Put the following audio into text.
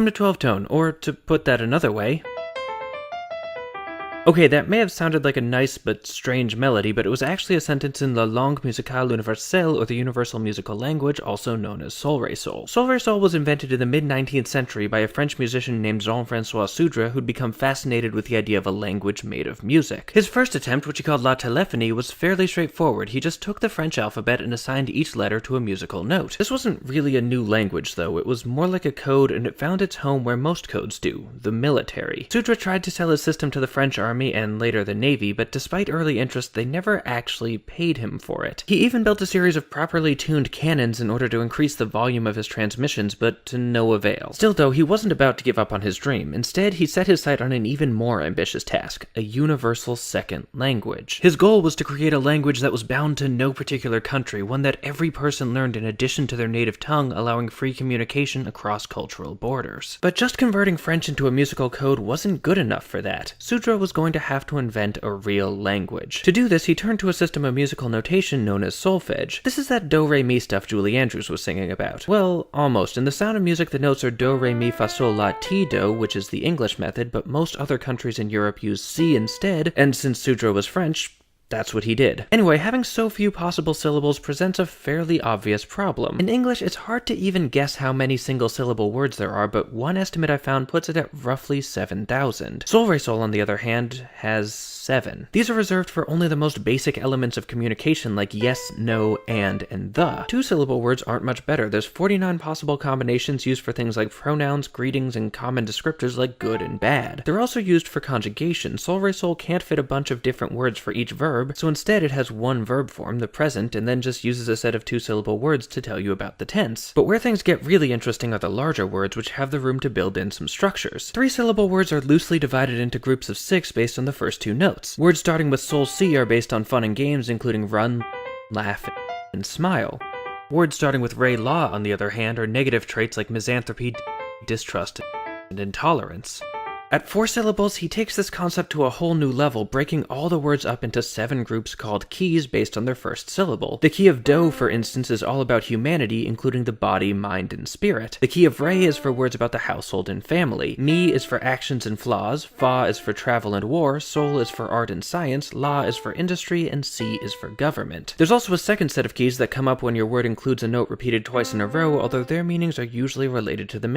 to 12 tone, or to put that another way. Okay, that may have sounded like a nice but strange melody, but it was actually a sentence in La Langue Musicale Universelle, or the Universal Musical Language, also known as Sol Re Sol. Sol Re Sol was invented in the mid-19th century by a French musician named Jean-François Sudre, who'd become fascinated with the idea of a language made of music. His first attempt, which he called La Téléphonie, was fairly straightforward. He just took the French alphabet and assigned each letter to a musical note. This wasn't really a new language, though. It was more like a code, and it found its home where most codes do, the military. Sudre tried to sell his system to the French army and later the Navy, but despite early interest, they never actually paid him for it. He even built a series of properly tuned cannons in order to increase the volume of his transmissions, but to no avail. Still though, he wasn't about to give up on his dream. Instead, he set his sight on an even more ambitious task, a universal second language. His goal was to create a language that was bound to no particular country, one that every person learned in addition to their native tongue, allowing free communication across cultural borders. But just converting French into a musical code wasn't good enough for that. Sudre was going to have to invent a real language. To do this, he turned to a system of musical notation known as solfege. This is that do-re-mi stuff Julie Andrews was singing about. Well, almost. In The Sound of Music, the notes are do, re, mi, fa, sol, la, ti, do, which is the English method, but most other countries in Europe use si instead, and since Sudre was French, that's what he did. Anyway, having so few possible syllables presents a fairly obvious problem. In English, it's hard to even guess how many single-syllable words there are, but one estimate I found puts it at roughly 7,000. Sol Re Sol, on the other hand, has 7. These are reserved for only the most basic elements of communication like yes, no, and the. Two-syllable words aren't much better. There's 49 possible combinations used for things like pronouns, greetings, and common descriptors like good and bad. They're also used for conjugation. Sol Re Sol can't fit a bunch of different words for each verb, so instead it has one verb form, the present, and then just uses a set of two-syllable words to tell you about the tense. But where things get really interesting are the larger words, which have the room to build in some structures. Three-syllable words are loosely divided into groups of 6 based on the first two notes. Words starting with sol-si are based on fun and games, including run, laugh, and smile. Words starting with re-la, on the other hand, are negative traits like misanthropy, distrust, and intolerance. At 4 syllables, he takes this concept to a whole new level, breaking all the words up into 7 groups called keys based on their first syllable. The key of do, for instance, is all about humanity, including the body, mind, and spirit. The key of re is for words about the household and family. Mi is for actions and flaws, fa is for travel and war, sol is for art and science, la is for industry, and si is for government. There's also a second set of keys that come up when your word includes a note repeated twice in a row, although their meanings are usually related to the